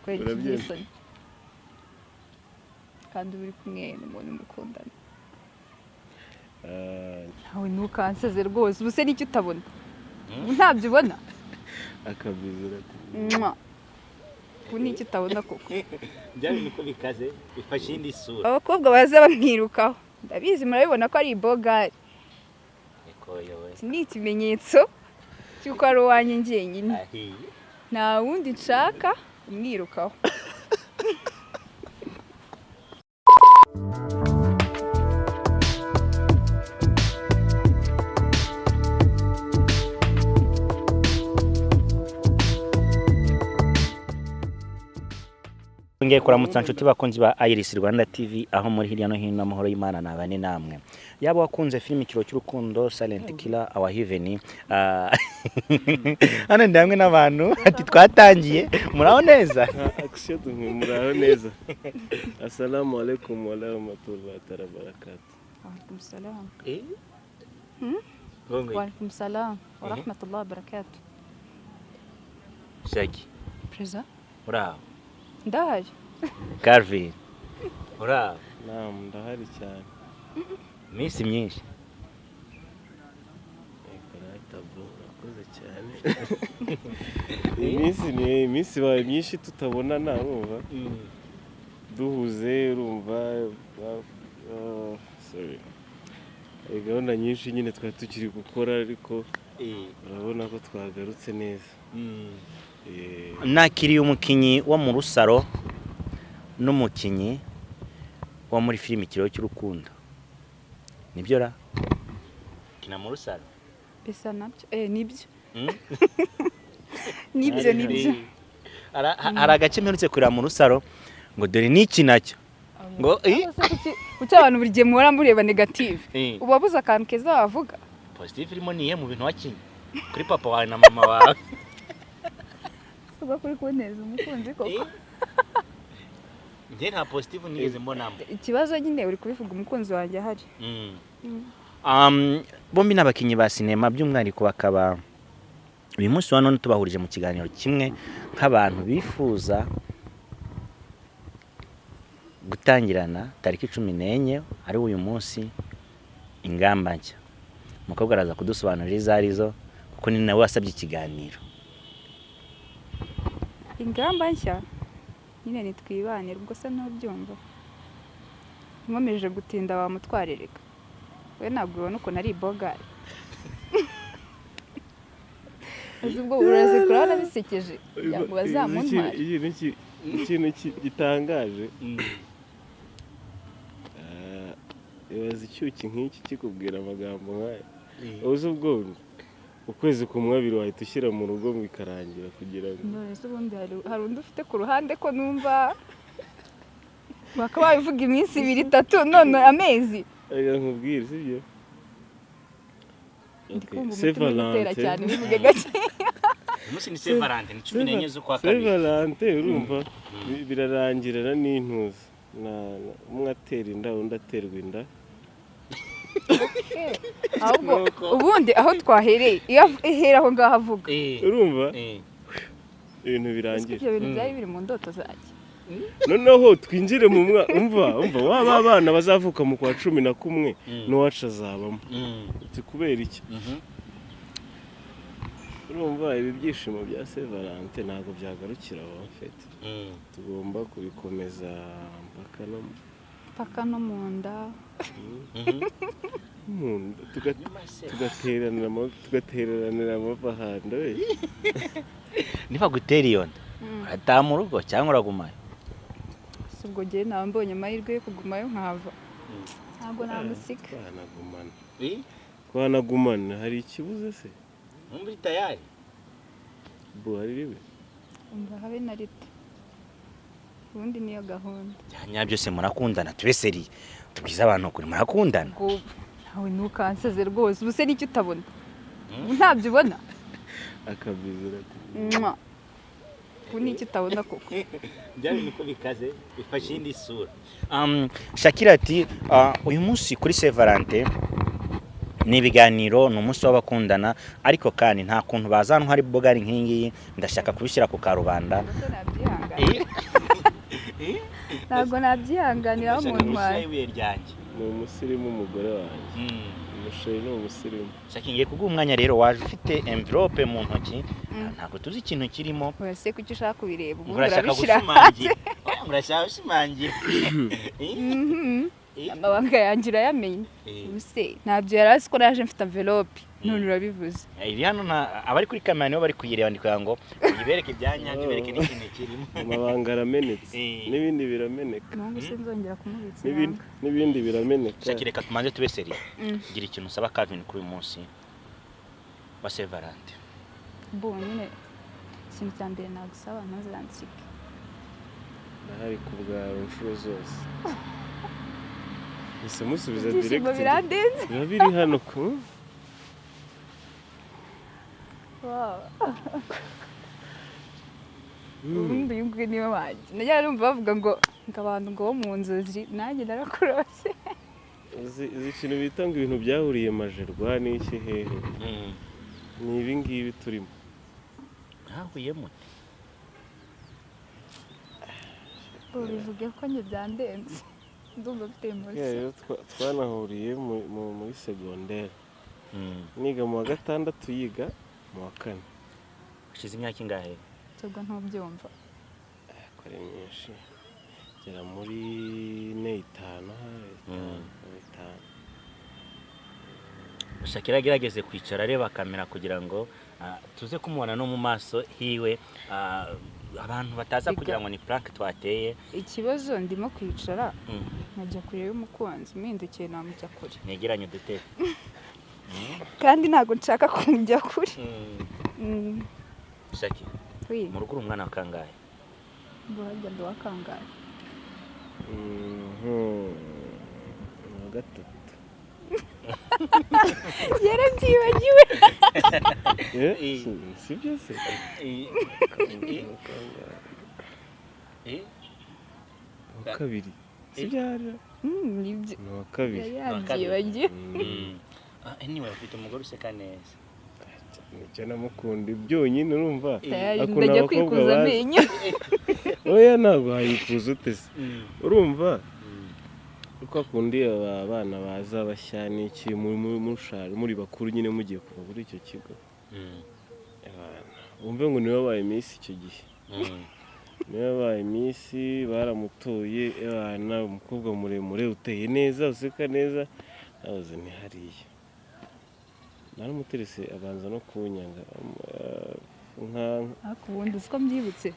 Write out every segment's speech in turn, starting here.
kwera igisoni kandi uri kumwe n'umuntu mukundana nawe ntukanseze rwose ubuse n'icyo utabona ntabyo ubona akabizira ubu n'icyo utabona koko bya bintu uko bikaze bifashe indi sura abakobwa baza bamwirukaho ndabizi murabibona ko ari ibogari ni ikimenyetso cy'uko ari uwanjye njyenyine nta wundi nshaka umwirukaho ngiye kuramutsa nshuti bakunzi ba Iris Rwanda TV aho muri hirya no hino amahoro y'Imana nabane namwe yabo wakunze film Ikiro cy'urukundo Silent Killer Our Heaven hano ndamwe n'abantu ati twatangiye muraho neza action muraho neza assalamu alaikum wa rahmatullahi wa barakatuh wa alaikum salam wa alaikum salam wa rahmatullahi wa barakatuh Shagi Preza uraho ndahari Calvin uraho naam ndahari cyane minsi myinshi urakoze cyane iminsi baye myinshi tutabona narumva duhuze urumva sorry gahunda nyinshi nyine twari tukiri gukora ariko urabona ko twagarutse neza nakiriye umukinyi wo mu rusaro n'umukinyi wo muri film Ikiro cy'urukundo nibyo ra kina mu rusaro bisa nabyo nibyo nibyo hari agace mperutse kurira mu rusaro ngo dore niki nacyo ngo kuki abantu buri gihe muhora mureba negative uba wabuze akantu keza wavuga positive irimo niye mu bintu wakinye kuri papa wawe na mama wawe uba kuri kuboneza umukunzi koko njye nta positive nigeze mbonamo ikibazo nyine uri kubivuga umukunzi wanjye ahari bombi n'abakinnyi ba sinema by'umwihariko bakaba uyu munsi wa none tubahurije mu kiganiro kimwe nk'abantu bifuza gutangirana tariki 14 ari uyu munsi ingamba nshya umukobwa araza kudusobanurira izo arizo kuko ni nawe wasabye ikiganiro ingamba nshya nyine nitwibanira ubwo se ntubyumva nkomeje gutinda wamutwaririka we ntabwo ubona ukuntu ari ibogari ubwo urazi kurana bisekeje ngo bazamuntware ikintu gitangaje ibaza icyuki nk'iki kikubwira amagambo nk'aya uzi ubwonko ukwezi kumwe abiri wahita ushyira mu rugo bikarangira kugira ngo none se ubundi hari undi ufite ku ruhande ko numva bakaba babivuga iminsi 2-3 none amezi reka nkubwire sibyo Saint Valentin bivuge gake umunsi ni Saint Valentin ni 14 z'ukwa kabiri Saint Valentin urumva birarangirana n'intuza umwe atera inda undi aterwa inda ahubwo ubundi aho twahereye iyo ihera aho ngaho avuga urumva ibintu birangira ibyo bintu byari biri mu ndoto zanjye noneho twinjire mu umva waba abana bazavuka mu kwa 11 n'uwacu azabamo kubera iki urumva ibi byishimo bya Saint Valentin ntabwo byagarukira aho mfite tugomba kubikomeza mpaka no mu nda tugateranira amavahanda we niba gutera iyo nda urataha mu rugo cyangwa uragumayo ubwo gihe nawe mbonye amahirwe yo kugumayo nkava ntabwo namusika twanagumana hari ikibuze se muri tayari hari ribe umva habe na rito ubundi niyo gahunda cyanya byose murakundana tubeseri tubwiza abantu kuri murakundana nawe ntukanseze rwose ubuse n'icyo utabona ntabyo ubona akabizira ubu n'icyo utabona koko bya bintu uko bikaze bifashe indi sura Shakira ati uyu munsi kuri Saint Valentin ni ibiganiro ni umunsi w'abakundana ariko kandi nta kuntu bazana hari bogari nk'ingiyi ndashaka kubishyira ku karubanda nabyihanganira ntabwo nabyihanganira aho umuntu wawe ni umusirimu umugore wanjye umusheri ni umusirimu ngiye kuguha umwanya rero waje ufite envelope mu ntoki ntabwo tuzi ikintu kirimo urase kuki ushaka kubireba ubu urashaka urabishyira gushimangira urashaka gushimangira amabanga yanjye urayamenye ubuse ntabyo yari azi ko naje mfite envelope none urabivuze iri hano abari kuri kamera nibo bari kuyireba ndi kugira ngo uyibereke ibyanyabyo ubereke n'ikintu kirimo amabanga aramenetse n'ibindi birameneka nubwo sinzongera kumubitsa n'ibindi birameneka reka tumanze tube seri gira ikintu usaba Calvin kuri uyu munsi wa Saint Valentin nyine ikintu cya mbere nagusaba ntuziransike ndahari ku bwawe inshuro zose ese musubiza direct biba biri hano ku ubundi uyu nguyu niwe wanjye najya numva bavuga ngo abantu ngo bo mu nzozi nanjye narakurose izi kintu bita ngo ibintu byahuriye majerwa n'iki hehe ni ibi ngibi turimo hahuyemo bivuge ko njye byandenze ndumva mfite emotion twanahuriye muri segonderi niga mu wa gatandatu yiga mu wa kane ushize imyaka ingahe cyangwa ntubyumva kore myinshi gera muri 5 Shakira agerageze kwicara areba kamera kugira ngo tuze kumubona no mu maso hiwe abantu bataza kugira ngo ni prank twateye ikibazo ndimo kwicara nkajya kureba umukunzi mpindukiye namujya kure negeranye udutebe kandi ntabwo nshaka kumujya kure Shaki mu rugo umwana wakangaye burajya ndo wakangaye gatatu yarabyibagiwe si byo se wa kabiri si byara nibyo ni wa kabiri yarabyibagiwe anyway ufite umugore useka neza nicyo namukunda byonyine urumva ndajya kwikuza amenyo oya ntabwo hayikuza utese urumva uko akundi abana baza bashya n'iki muri bakuru nyine mugiye kuva muri icyo kigo wumve ngo niwe wabaye Miss icyo gihe niwe wabaye Miss baramutoye abana umukobwa muremure uteye neza useka neza nabuze ni hariya naramuterese abanza no kunyanga akubundi uko mbyibutse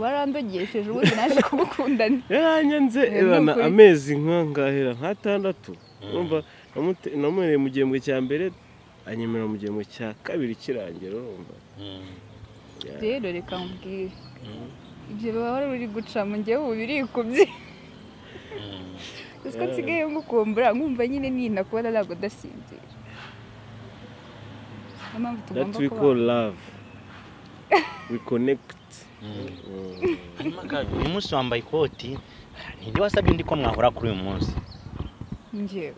warandogesheje ubundi naje kumukundana yaranyanze ebana amezi nkangahera nk'atandatu urumva namumereye mu gihembwe cya mbere anyemera mu gihembwe cya kabiri kirangira urumva rero reka mbwire ibyo baba uri guca mu ngewe ubu birikubye gusa nsigaye ngukumbura nkumva nyine nina kubona ntabwo ndasinzira that we call love we connect uyu munsi wambaye ikoti ninde wasabye undi ko mwahora kuri uyu munsi njyewe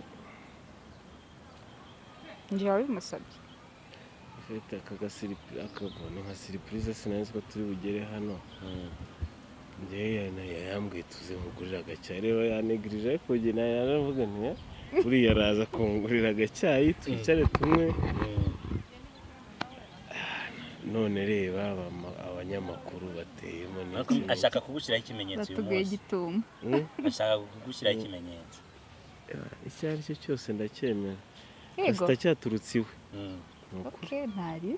wabimusabye ufite akabone nka surprise sinari ko turi bugere hano njyewe yambwiye tuze nkugurira agacyayi rero yanegirije ariko njye naravuga nti buriya araza kungurira agacyayi twicare tumwe none reba abanyamakuru bateyemo ashaka kugushyiraho ikimenyetso uyu munsi gituma ashaka kugushyiraho ikimenyetso icyo ari cyo cyose ndacyemera yego kitacyaturutse iwe okay ntari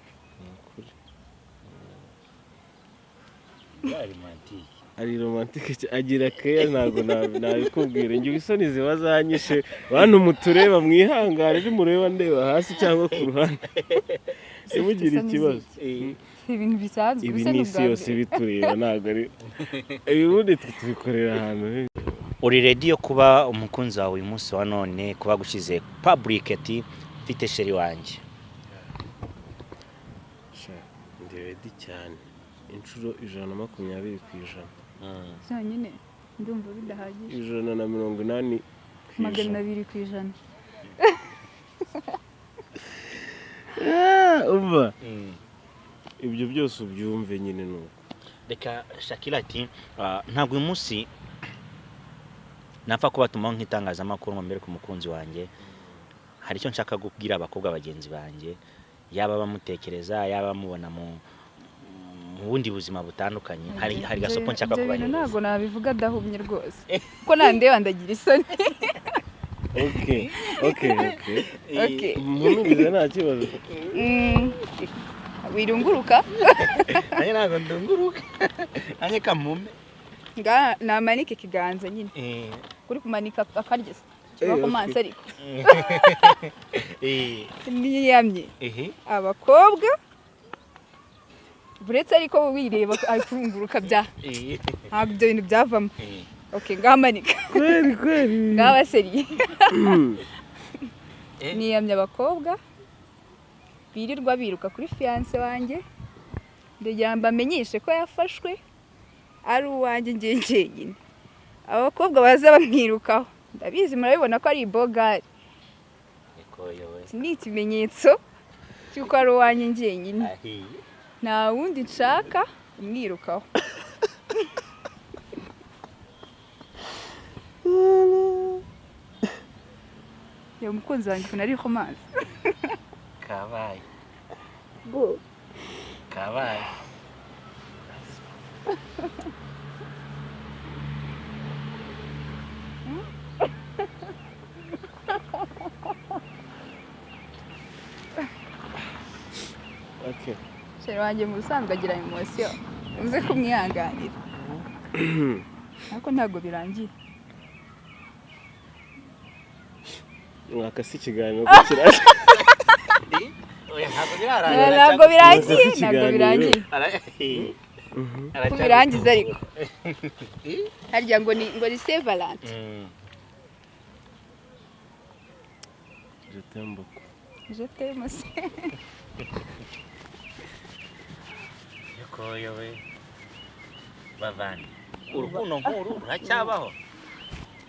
ari romantike agira keya ntabwo nabikubwira njye isoni ziba zanyishe bantu mutureba mwihangane nimureba ndeba hasi cyangwa ku ruhande simugire ikibazo ibintu bisanzwe ibi ni isi yose bitureba ntabwo ari ubundi tubikorera ahantu uri ready yo kuba umukunzi wawe uyu munsi wa none kuba gushyize public ati mfite sheri wanjye ndi ready cyane inshuro 120%. Cyanyine ndumva bidahagije. 180%. 200%. Umva. Ibyo byose ubyumve nyine nuko. reka Shakira ati ntabwo uyu munsi napfa kubatumaho nk'itangazamakuru ngo mbere ku mukunzi wanjye hari icyo nshaka kubwira abakobwa bagenzi banjye yaba bamutekereza yaba bamubona mu bundi buzima butandukanye hari gasopo nshaka kubahereza ntabwo nabivuga adahumye rwose kuko nandeba ndagira isoni. Okay. Mumubize nta kibazo. Wirunguruka? Anye ntabwo ndunguruka. Anye kamume. Namanike ikiganza nyine. Kuri kumanika akarya kiba ko manse ariko. Niyamye. Abakobwa buretse ariko wireba ari kurunguruka bya. Ntabwo ibyo bintu byavamo. Okay, ngamanika. Kweli. Ngabaseri. Niyamye abakobwa birirwa biruka kuri fiance wanjye. Ndagira mbamenyeshe ko yafashwe ari uwanjye njyenyine. Abakobwa baza bamwirukaho. Ndabizi murabibona ko ari bogari. Ni ikimenyetso cy'uko ari uwanjye njyenyine. Nta wundi nshaka umwirukaho. Yo mukunzi wanjye kuna ariho mazi. Kabaye. Bo. Kabaye. Okay. Sheri wanjye mu busanzwe agira emotion. Uze kumwihanganira. Ariko ntabwo birangiye. Mwakasi ikiganiro ko kiraje. Ntabwo birangiye. Kubirangiza ariko. Harya ngo ni Saint Valentin. Je t'aime beaucoup. Je t'aime aussi. Yoko yowe. Bavani. Urukundo nkuru ruracyabaho.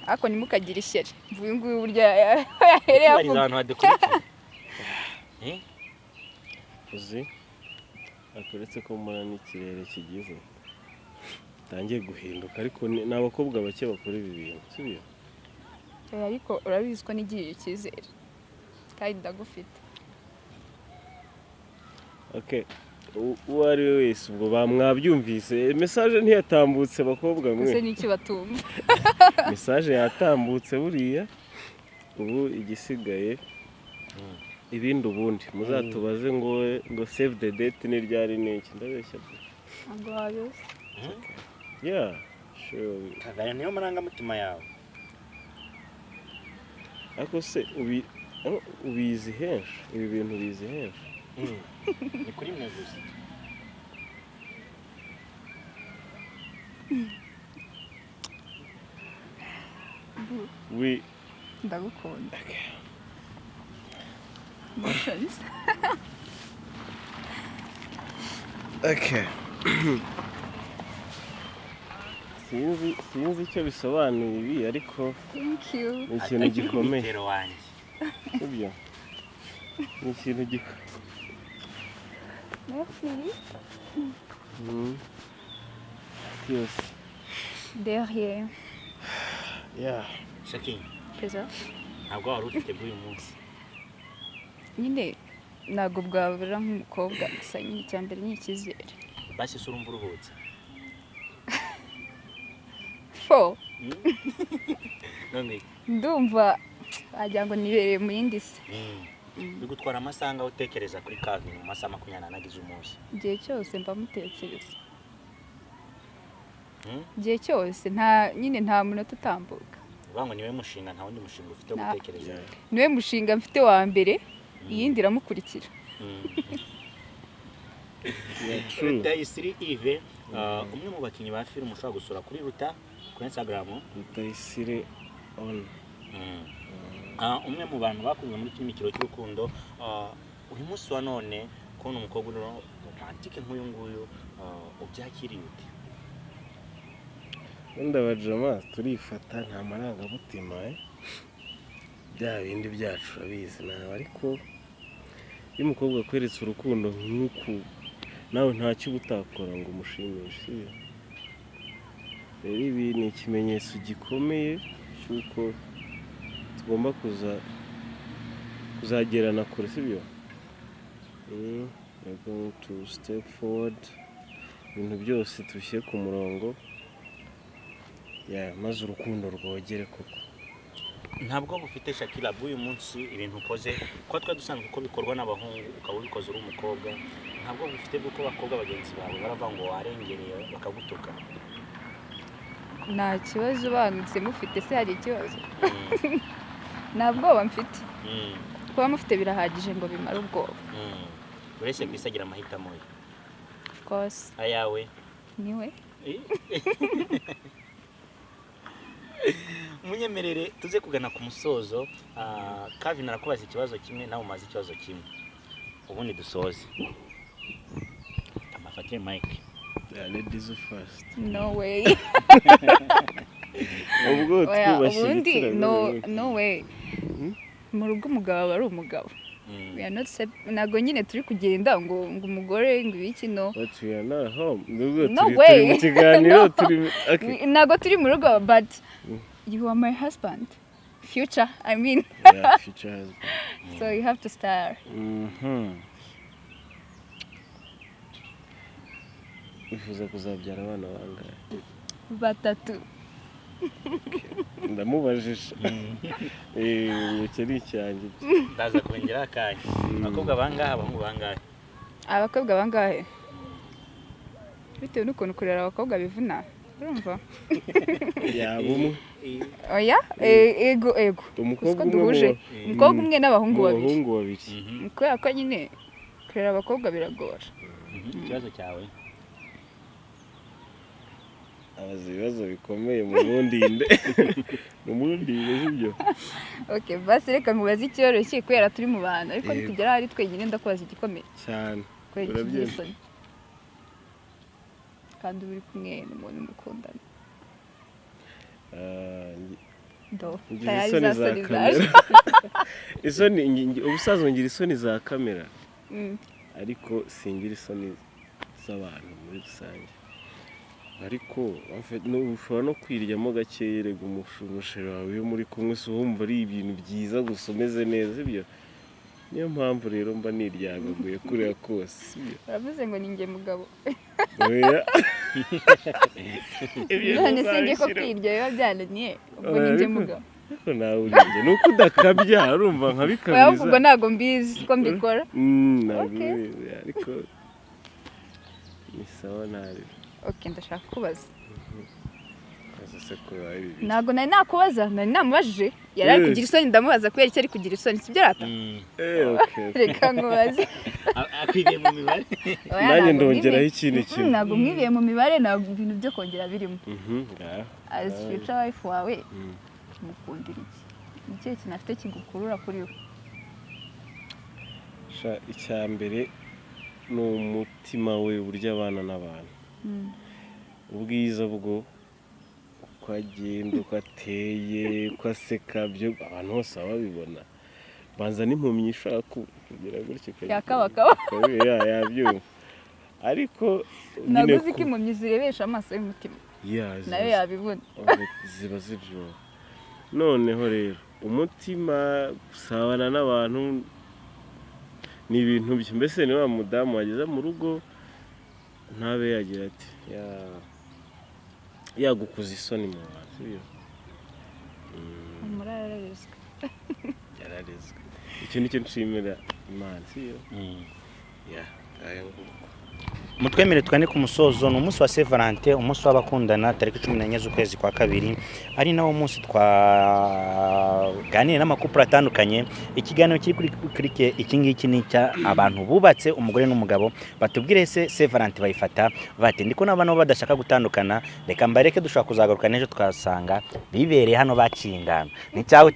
Ako nimukagira ishyari. Mvuye nguyu burya yahereye avuga. Abantu badukurikira. Uzi akuretse ko mbona n'ikirere kigize tangiye guhinduka ariko n'abakobwa bake bakora ibi bintu sibyo ariko urabizi ko nigirira icyizere kandi ndagufite. Okay, uwo ari we wese ubwo bamwabyumvise message ntiyatambutse bakobwa mwe ese niki batumva. Message yatambutse buriya ubu igisigaye ibindi ubundi muzatubaze ngo save the date ni ryari niki ndabeshya ngo habese. Yeah, sure. Kagaya niyo marangamutima yawe. Ako se ubizi henshi ibi bintu bizi henshi. Ni kuri mwe gusa. Ndagukunda. Emotions. Okay. Sinzi icyo bisobanuye ibi ariko Thank you. ni ikintu gikomeye. Rero wanjye. Sibyo? Ni ikintu gikomeye. Merci. Yes. Derrière. Yeah. Shaki. Peza. Ntabwo wari ufite bw'uyu munsi. Nyine ntabwo bwabura nk'umukobwa gusa nyine cyambere ni icyizere. Basi sura umva uruhutse. Fo. None Ndumva ajya ngo nibereye mu yindi se. bigutwara amasanga utekereza kuri kavi mu masaha 20 nagize umunsi. Igihe cyose mba mutekereza. Igihe cyose nta munota utambuka. Bango niwe mushinga nta wundi mushinga ufite wo gutekereza. Niwe mushinga mfite wa mbere iyindi iramukurikira. Rutayisire Yves umwe mu bakinyi ba film ushobora gusura kuri Ruta ku Instagram. Rutayisire on. Umwe mu bantu bakunze muri kino mikino cy'urukundo uyu munsi wa none kubona umukobwa romantique nk'uyu nguyu ubyakiriye ute? Ndabajama turifata nta marangamutima bya bindi byacu abizi nawe ariko iyo umukobwa kweretse urukundo nk'uku nawe ntacyo uba utakora ngo umushimishe. Rero ibi ni ikimenyetso gikomeye cy'uko tugomba kuzagerana kure, sibyo? We're going to step forward, ibintu byose tubishyire ku murongo, maze urukundo rwogere koko. Ntabwo ufite Shakira bw'uyu munsi ibintu ukoze ko twari dusanzwe ko bikorwa n'abahungu ukaba ubikoze uri umukobwa, ntabwo ufite bw'uko abakobwa bagenzi bawe baravuga ngo warengereye bakagutuka? Nta kibazo banditse mufite, se hari ikibazo? Nta bwoba mfite, kuba mufite birahagije ngo bimare ubwoba. Buri wese kwisagira amahitamo ye. Of course. Ayawe niwe. Munyemerere tuze kugana ku musozo. Kavin arakubaza ikibazo kimwe nawe umaze ikibazo kimwe, ubundi dusoze. Amafatire Mike. Ladies first. No way. Ubwo ubundi no way. Mu rugo umugabo ari umugabo. We are not nago nyine turi kugenda ngo umugore ngo ibiki no. But we are not home. No way. Turi mu kiganiro turi nago turi mu rugo, but you are my husband. Future, I mean. Yeah, future husband. So you have to start. Wifuza kuzabyara abana bangahe? 3. Ndamubajije. Ni cyanjye. Ndaza kubengera akanya. Abakobwa bangahe, abahungu bangahe? Abakobwa bangahe? Bitewe n'ukuntu kurera abakobwa bivuna. Urumva? Yabumwe. Oya? Ego. Umukobwa umwe n'abahungu babiri. 2. Kubera ko nyine kurera abakobwa biragora. Ikibazo cyawe? Abazi ibibazo bikomeye mu Bundinde. Mu Bundinde sibyo? Okay, basi reka nkubaze icyoroshye kubera turi mu bantu, ariko nitugera hari twenyine ndakubaza igikomeye. Cyane. Urabyumva? Kandi uri kumwe n'umuntu mukundana. Isoni za kamera. Ubusazo ngira isoni za kamera. Ariko singira isoni z'abantu muri rusange. Ariko ushobora no kwiryamo gake rega umusheri wawe iyo muri kumwe se wumva ari ibintu byiza gusa umeze neza, ibyo niyo mpamvu rero mba niryagaguye kuriya kose, sibyo? Uravuze ngo ni nge mugabo. Oya. None se nge ko kwirya biba byananiye, ubwo ni nge mugabo. Ariko nawe urinjye nuko udakabya urumva nkabikabiriza. Oya, ubwo ntago mbizi ko mbikora. Ariko ni sawa nabi. Okay, ndashaka kubaza. Ntago nari nakubaza, nari namubajije. Yari ari kugira isoni ndamubaza kubera icyo ari kugira isoni, sibyo rata? Okay. Reka nkubaze. Akwibiye mu mibare. Nanjye ndongeraho ikintu kimwe. Ntago mwibiye mu mibare, ntago ibintu byo kongera birimo. As future wife wawe, mukundira iki? Nicyo kintu afite kigukurura kuri we? Icya mbere ni umutima we burya abana n'abantu. Ubwiza bwo uko agenda, uko ateye, uko aseka, byo abantu bose babibona. Banza n'impumyi ishaka kugira gutyo yakabakaba. Yabyumva. Ariko naguzi ko impumyi zirebesha amaso y'umutima. Nayo yabibona. Ziba zijura. Noneho rero umutima usabana n'abantu ni ibintu bye. Mbese ni wa mudamu wageze mu rugo ntabe yagira ati yagukuza isoni mu bantu, sibyo? Murararezwe. Yararezwe. Icyo nicyo nshimira Imana, sibyo? Mutwemere twane ku musozo. Ni umunsi wa Saint Valentin, umunsi w'abakundana, tariki 14 z'ukwezi kwa kabiri. Ari nawo munsi twaganira n'amakupura atandukanye. Ikiganiro kiri kuri iki ngiki ni cya abantu bubatse umugore n'umugabo. Batubwire se Saint Valentin bayifata bate. Ndiko n'abana badashaka gutandukana, reka mbareke dushaka kuzagaruka n'ejo twasanga bibereye hano bacingana. Ni ciao.